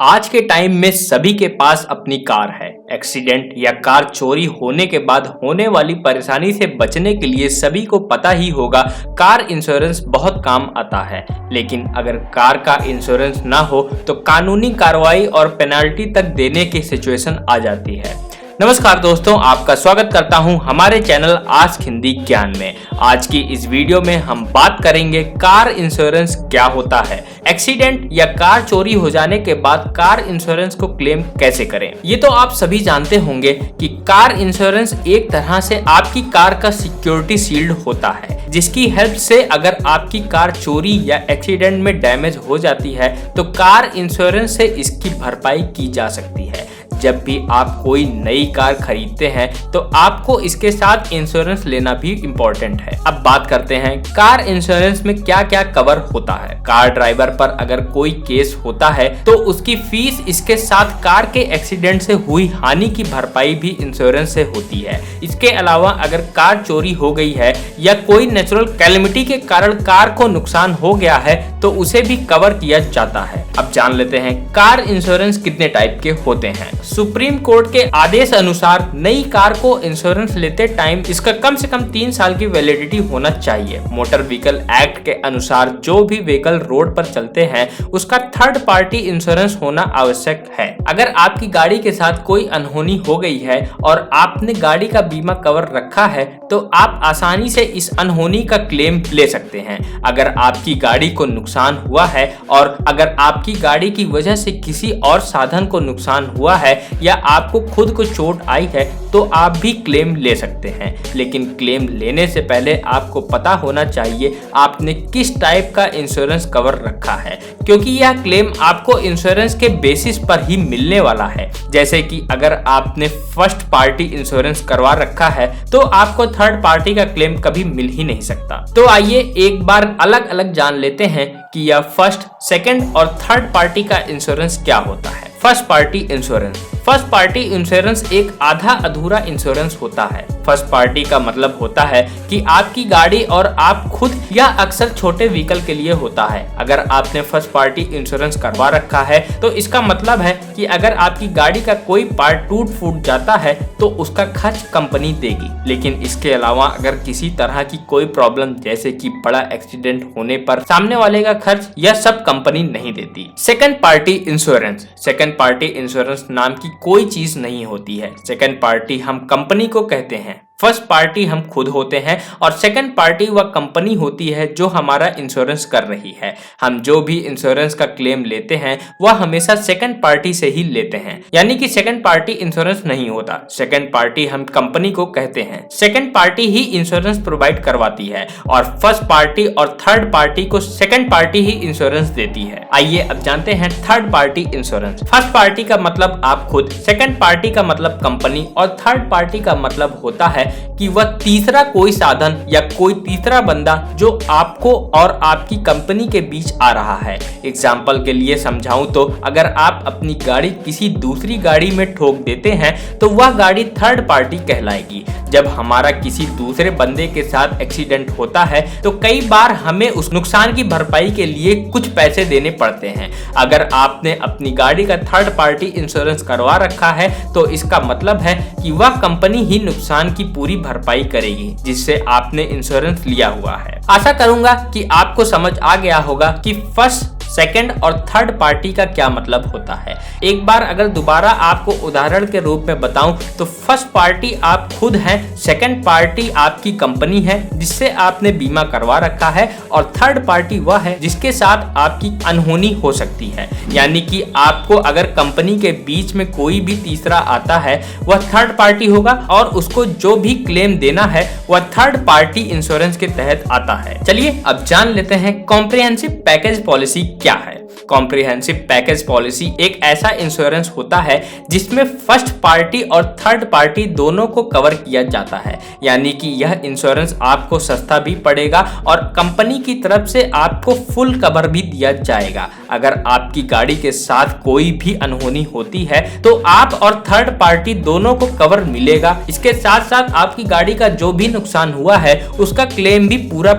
आज के टाइम में सभी के पास अपनी कार है। एक्सीडेंट या कार चोरी होने के बाद होने वाली परेशानी से बचने के लिए सभी को पता ही होगा कार इंश्योरेंस बहुत काम आता है। लेकिन अगर कार का इंश्योरेंस ना हो तो कानूनी कार्रवाई और पेनाल्टी तक देने की सिचुएशन आ जाती है। नमस्कार दोस्तों, आपका स्वागत करता हूं हमारे चैनल आस्क हिंदी ज्ञान में। आज की इस वीडियो में हम बात करेंगे कार इंश्योरेंस क्या होता है, एक्सीडेंट या कार चोरी हो जाने के बाद कार इंश्योरेंस को क्लेम कैसे करें। ये तो आप सभी जानते होंगे कि कार इंश्योरेंस एक तरह से आपकी कार का सिक्योरिटी शील्ड होता है, जिसकी हेल्प से अगर आपकी कार चोरी या एक्सीडेंट में डैमेज हो जाती है तो कार इंश्योरेंस से इसकी भरपाई की जा सकती है। जब भी आप कोई नई कार खरीदते हैं तो आपको इसके साथ इंश्योरेंस लेना भी इम्पोर्टेंट है। अब बात करते हैं कार इंश्योरेंस में क्या क्या कवर होता है। कार ड्राइवर पर अगर कोई केस होता है तो उसकी फीस, इसके साथ कार के एक्सीडेंट से हुई हानि की भरपाई भी इंश्योरेंस से होती है। इसके अलावा अगर कार चोरी हो गई है या कोई नेचुरल कैलेमिटी के कारण कार को नुकसान हो गया है तो उसे भी कवर किया जाता है। अब जान लेते हैं कार इंश्योरेंस कितने टाइप के होते हैं। सुप्रीम कोर्ट के आदेश अनुसार नई कार को इंश्योरेंस लेते टाइम इसका कम से कम 3 साल की वैलिडिटी होना चाहिए। मोटर व्हीकल एक्ट के अनुसार जो भी व्हीकल रोड पर चलते हैं उसका थर्ड पार्टी इंश्योरेंस होना आवश्यक है। अगर आपकी गाड़ी के साथ कोई अनहोनी हो गई है और आपने गाड़ी का बीमा कवर रखा है तो आप आसानी से इस अनहोनी का क्लेम ले सकते हैं। अगर आपकी गाड़ी को नुकसान हुआ है और अगर आपकी गाड़ी की वजह से किसी और साधन को नुकसान हुआ है या आपको खुद को चोट आई है तो आप भी क्लेम ले सकते हैं। लेकिन क्लेम लेने से पहले आपको पता होना चाहिए आपने किस टाइप का इंश्योरेंस कवर रखा है, क्योंकि यह क्लेम आपको इंश्योरेंस के बेसिस पर ही मिलने वाला है। जैसे कि अगर आपने फर्स्ट पार्टी इंश्योरेंस करवा रखा है तो आपको थर्ड पार्टी का क्लेम कभी मिल ही नहीं सकता। तो आइए एक बार अलग अलग जान लेते हैं कि यह फर्स्ट, सेकंड और थर्ड पार्टी का इंश्योरेंस क्या होता है। First party insurance. First party insurance एक आधा अधूरा इंश्योरेंस होता है। फर्स्ट पार्टी का मतलब होता है कि आपकी गाड़ी और आप खुद, या अक्सर छोटे व्हीकल के लिए होता है। अगर आपने फर्स्ट पार्टी इंश्योरेंस करवा रखा है तो इसका मतलब है कि अगर आपकी गाड़ी का कोई पार्ट टूट फूट जाता है तो उसका खर्च कंपनी देगी। लेकिन इसके अलावा अगर किसी तरह की कोई प्रॉब्लम, जैसे कि बड़ा एक्सीडेंट होने पर सामने वाले का खर्च, यह सब कंपनी नहीं देती। Second party insurance. Second party insurance नाम की कोई चीज नहीं होती है। सेकंड पार्टी हम कंपनी को कहते हैं। फर्स्ट पार्टी हम खुद होते हैं और सेकंड पार्टी वह कंपनी होती है जो हमारा इंश्योरेंस कर रही है। हम जो भी इंश्योरेंस का क्लेम लेते हैं वह हमेशा सेकंड पार्टी से ही लेते हैं, यानी कि सेकंड पार्टी इंश्योरेंस नहीं होता। सेकंड पार्टी हम कंपनी को कहते हैं। सेकंड पार्टी ही इंश्योरेंस प्रोवाइड करवाती है और फर्स्ट पार्टी और थर्ड पार्टी को सेकंड पार्टी ही इंश्योरेंस देती है। आइए अब जानते हैं third party insurance. First party का मतलब आप खुद, सेकंड पार्टी का मतलब कंपनी और थर्ड पार्टी का मतलब होता है कि वह तीसरा कोई साधन या कोई तीसरा बंदा जो आपको और आपकी कंपनी के बीच आ रहा है। एग्जाम्पल के लिए समझाऊं तो अगर आप अपनी गाड़ी किसी दूसरी गाड़ी में ठोक देते हैं तो वह गाड़ी थर्ड पार्टी कहलाएगी। जब हमारा किसी दूसरे बंदे के साथ एक्सीडेंट होता है तो कई बार हमें उस नुकसान की भरपाई के लिए कुछ पैसे देने पड़ते हैं। अगर आपने अपनी गाड़ी का थर्ड पार्टी इंश्योरेंस करवा रखा है तो इसका मतलब है कि वह कंपनी ही नुकसान की पूरी भरपाई करेगी जिससे आपने इंश्योरेंस लिया हुआ है। आशा करूंगा कि आपको समझ आ गया होगा कि फर्स्ट, सेकंड और थर्ड पार्टी का क्या मतलब होता है। एक बार अगर दोबारा आपको उदाहरण के रूप में बताऊं तो फर्स्ट पार्टी आप खुद हैं, सेकंड पार्टी आपकी कंपनी है जिससे आपने बीमा करवा रखा है और थर्ड पार्टी वह है जिसके साथ आपकी अनहोनी हो सकती है। यानी कि आपको अगर कंपनी के बीच में कोई भी तीसरा आता है वह थर्ड पार्टी होगा और उसको जो भी क्लेम देना है वह थर्ड पार्टी इंश्योरेंस के तहत आता है। चलिए अब जान लेते हैं कॉम्प्रिहेंसिव पैकेज पॉलिसी क्या है। कॉम्प्रिहेंसिव पैकेज पॉलिसी एक ऐसा इंश्योरेंस होता है जिसमें फर्स्ट पार्टी और थर्ड पार्टी दोनों को कवर किया जाता है। यानी कि यह इंश्योरेंस आपको सस्ता भी पड़ेगा और कंपनी की तरफ से आपको फुल कवर भी दिया जाएगा। अगर आपकी गाड़ी के साथ कोई भी अनहोनी होती है तो आप और थर्ड पार्टी दोनों को कवर मिलेगा। इसके साथ साथ आपकी गाड़ी का जो भी नुकसान हुआ है उसका क्लेम भी पूरा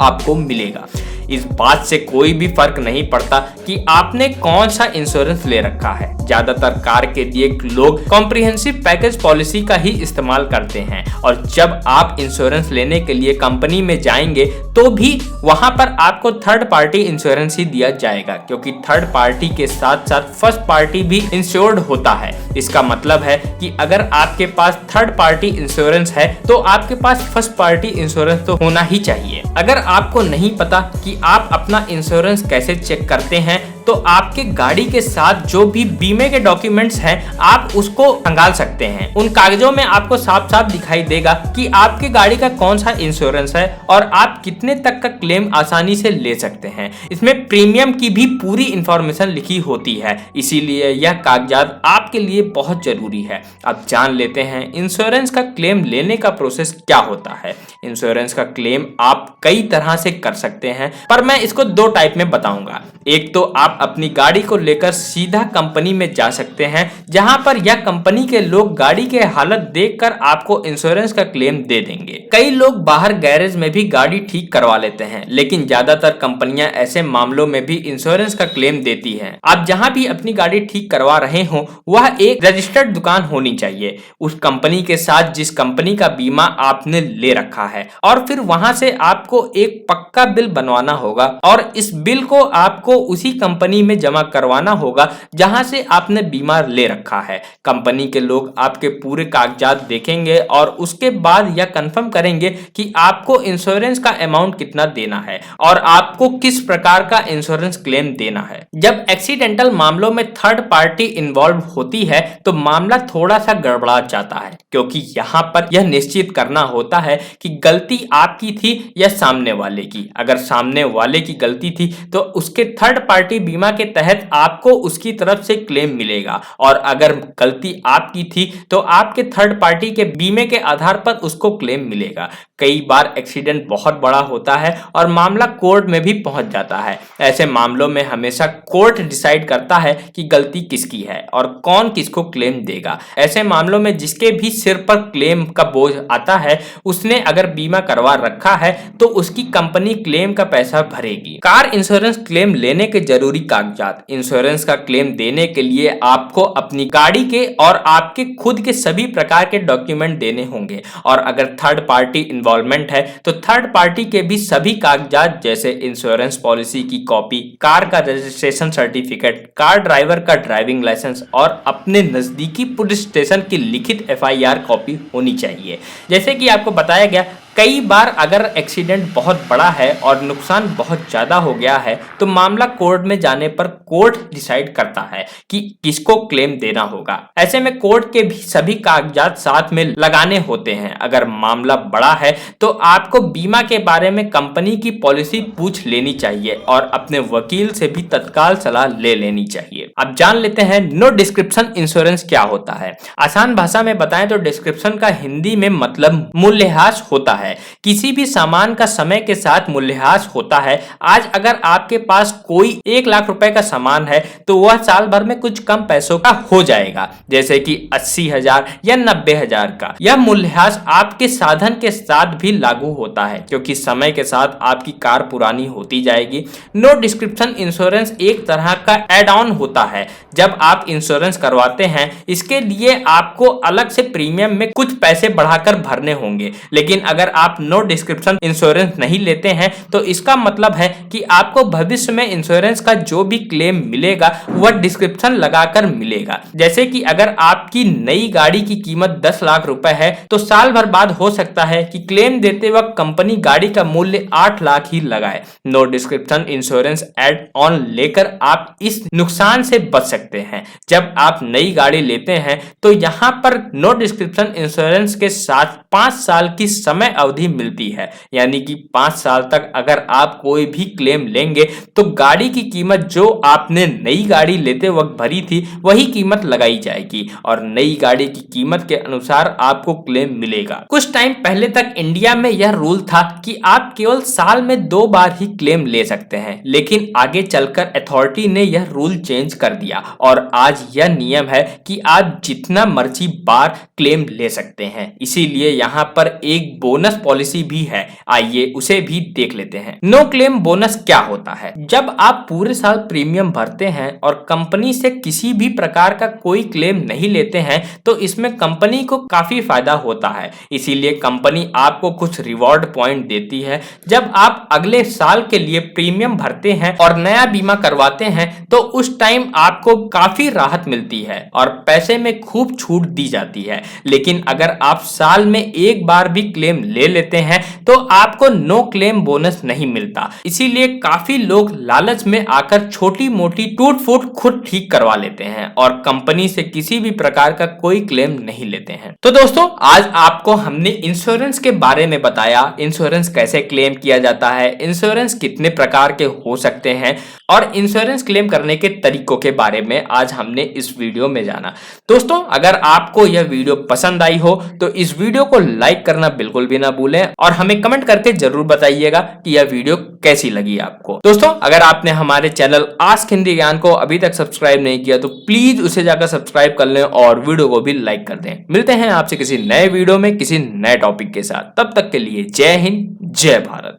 आपको मिलेगा। इस बात से कोई भी फर्क नहीं पड़ता कि आपने कौन सा इंश्योरेंस ले रखा है। ज्यादातर कार के लिए लोग कॉम्प्रिहेंसिव पैकेज पॉलिसी का ही इस्तेमाल करते हैं और जब आप इंश्योरेंस लेने के लिए कंपनी में जाएंगे तो भी वहां पर आपको थर्ड पार्टी इंश्योरेंस ही दिया जाएगा, क्योंकि थर्ड पार्टी के साथ साथ फर्स्ट पार्टी भी इंश्योर्ड होता है। इसका मतलब है कि अगर आपके पास थर्ड पार्टी इंश्योरेंस है तो आपके पास फर्स्ट पार्टी इंश्योरेंस तो होना ही चाहिए। अगर आपको नहीं पता कि आप अपना इंश्योरेंस कैसे चेक करते हैं तो आपके गाड़ी के साथ जो भी बीमे के डॉक्यूमेंट्स हैं आप उसको खंगाल सकते हैं। उन कागजों में आपको साफ साफ दिखाई देगा कि आपके गाड़ी का कौन सा इंश्योरेंस है और आप कितने तक का क्लेम आसानी से ले सकते हैं। इसमें प्रीमियम की भी पूरी इंफॉर्मेशन लिखी होती है, इसीलिए यह कागजात आपके लिए बहुत जरूरी है। अब जान लेते हैं इंश्योरेंस का क्लेम लेने का प्रोसेस क्या होता है। इंश्योरेंस का क्लेम आप कई तरह से कर सकते हैं, पर मैं इसको दो टाइप में बताऊंगा। एक तो आप अपनी गाड़ी को लेकर सीधा कंपनी में जा सकते हैं, जहां पर यह कंपनी के लोग गाड़ी के हालत देखकर आपको इंश्योरेंस का क्लेम दे देंगे। कई लोग बाहर गैरेज में भी गाड़ी ठीक करवा लेते हैं, लेकिन ज्यादातर कंपनियां ऐसे मामलों में भी इंश्योरेंस का क्लेम देती हैं। आप जहां भी अपनी गाड़ी ठीक करवा रहे हो वह एक रजिस्टर्ड दुकान होनी चाहिए उस कंपनी के साथ जिस कंपनी का बीमा आपने ले रखा है, और फिर वहां से आपको एक पक्का बिल बनवाना होगा और इस बिल को आपको उसी कंपनी में जमा करवाना होगा जहां से आपने बीमा ले रखा है। कंपनी के लोग आपके पूरे कागजात देखेंगे और उसके बाद यह कंफर्म करेंगे कि आपको इंश्योरेंस का अमाउंट कितना देना है और आपको किस प्रकार का इंश्योरेंस क्लेम देना है। जब एक्सीडेंटल मामलों में थर्ड पार्टी इन्वॉल्व होती है तो मामला थोड़ा सा गड़बड़ा जाता है, क्योंकि यहाँ पर यह निश्चित करना होता है कि गलती आपकी थी या सामने वाले की। अगर सामने वाले की गलती थी तो उसके थर्ड पार्टी बीमा के तहत आपको उसकी तरफ से क्लेम मिलेगा, और अगर गलती आपकी थी तो आपके थर्ड पार्टी के बीमे के आधार पर उसको क्लेम मिलेगा। कई बार एक्सीडेंट बहुत बड़ा होता है और मामला कोर्ट में भी पहुंच जाता है। ऐसे मामलों में हमेशा कोर्ट डिसाइड करता है कि गलती किसकी है और कौन किसको क्लेम देगा। ऐसे मामलों में जिसके भी सिर पर क्लेम का बोझ आता है उसने अगर बीमा करवा रखा है तो उसकी कंपनी क्लेम का पैसा भरेगी। कार इंश्योरेंस क्लेम लेने के जरूरी कागजात। इंश्योरेंस का क्लेम देने के लिए आपको अपनी गाड़ी के और आपके खुद के सभी प्रकार के डॉक्यूमेंट देने होंगे, और अगर थर्ड पार्टी इन्वॉल्वमेंट है तो थर्ड पार्टी के भी सभी कागजात जैसे इंश्योरेंस पॉलिसी की कॉपी, कार का रजिस्ट्रेशन सर्टिफिकेट, कार ड्राइवर का ड्राइविंग लाइसेंस और अपने नजदीकी पुलिस स्टेशन की लिखित FIR कॉपी होनी चाहिए। जैसे कि आपको बताया गया, कई बार अगर एक्सीडेंट बहुत बड़ा है और नुकसान बहुत ज्यादा हो गया है तो मामला कोर्ट में जाने पर कोर्ट डिसाइड करता है कि किसको क्लेम देना होगा। ऐसे में कोर्ट के भी सभी कागजात साथ में लगाने होते हैं। अगर मामला बड़ा है तो आपको बीमा के बारे में कंपनी की पॉलिसी पूछ लेनी चाहिए और अपने वकील से भी तत्काल सलाह ले लेनी चाहिए। अब जान लेते हैं नो डिस्क्रिप्शन इंश्योरेंस क्या होता है। आसान भाषा में बताएं तो डिस्क्रिप्शन का हिंदी में मतलब मूल्यह्रास होता है। किसी भी सामान का समय के साथ मूल्यह्रास होता है। आज अगर आपके पास कोई 1 लाख रुपए का सामान है तो वह साल भर में कुछ कम पैसों का हो जाएगा, जैसे कि 80,000 या 90,000 का। यह मूल्यह्रास आपके साधन के साथ भी लागू होता है, क्योंकि समय के साथ आपकी कार पुरानी होती जाएगी। नो डिस्क्रिप्शन इंश्योरेंस एक तरह का एड ऑन होता है। जब आप इंश्योरेंस करवाते हैं इसके लिए आपको अलग से प्रीमियम में कुछ पैसे बढ़ाकर भरने होंगे, लेकिन अगर आप नो डिस्क्रिप्शन इंश्योरेंस नहीं लेते हैं तो इसका मतलब है कि आपको भविष्य में इंश्योरेंस का जो भी क्लेम मिलेगा वह डिस्क्रिप्शन लगाकर मिलेगा। जैसे कि अगर आपकी नई गाड़ी की कीमत 10 लाख रुपए है तो साल भर बाद हो सकता है कि क्लेम देते वक्त कंपनी गाड़ी का मूल्य 8 लाख ही लगाए। No description insurance add on लेकर आप इस नुकसान से बच सकते हैं। जब आप नई गाड़ी लेते हैं तो यहाँ पर नो डिस्क्रिप्शन इंश्योरेंस के साथ 5 साल की समय अवधि मिलती है, यानी कि 5 साल तक अगर आप कोई भी क्लेम लेंगे तो गाड़ी की कीमत जो आपने नई गाड़ी लेते वक्त भरी थी वही कीमत लगाई जाएगी और नई गाड़ी की कीमत के अनुसार आपको क्लेम मिलेगा। कुछ टाइम पहले तक इंडिया में यह रूल था कि आप केवल साल में 2 बार ही क्लेम ले सकते हैं, लेकिन आगे चलकर अथॉरिटी ने यह रूल चेंज कर दिया और आज यह नियम है कि आप जितना मर्जी बार क्लेम ले सकते हैं। इसीलिए यहाँ पर एक बोनस बोनस पॉलिसी भी है, आइए उसे भी देख लेते हैं। नो क्लेम बोनस क्या होता है? जब आप पूरे साल प्रीमियम भरते हैं और कंपनी से किसी भी प्रकार का कोई क्लेम नहीं लेते हैं तो इसमें कंपनी को काफी फायदा होता है। इसीलिए कंपनी आपको कुछ रिवॉर्ड पॉइंट देती है। जब आप अगले साल के लिए प्रीमियम भरते हैं और नया बीमा करवाते हैं तो उस टाइम आपको काफी राहत मिलती है और पैसे में खूब छूट दी जाती है। लेकिन अगर आप साल में एक बार भी क्लेम ले लेते हैं तो आपको नो क्लेम बोनस नहीं मिलता। इसीलिए काफी लोग लालच में आकर छोटी मोटी टूट फूट खुद ठीक करवा लेते हैं और कंपनी से किसी भी प्रकार का कोई क्लेम नहीं लेते हैं। तो दोस्तों, आज आपको हमने इंश्योरेंस के बारे में बताया, इंश्योरेंस कैसे क्लेम किया जाता है, इंश्योरेंस कितने प्रकार के हो सकते हैं और इंश्योरेंस क्लेम करने के तरीकों के बारे में आज हमने इस वीडियो में जाना। दोस्तों, अगर आपको यह वीडियो पसंद आई हो तो इस वीडियो को लाइक करना बिल्कुल भी ना भूलें और हमें कमेंट करके जरूर बताइएगा कि यह वीडियो कैसी लगी आपको। दोस्तों, अगर आपने हमारे चैनल आस्क हिंदी ज्ञान को अभी तक सब्सक्राइब नहीं किया तो प्लीज उसे जाकर सब्सक्राइब कर लें और वीडियो को भी लाइक कर दें। मिलते हैं आपसे किसी नए वीडियो में किसी नए टॉपिक के साथ। तब तक के लिए जय हिंद, जय भारत।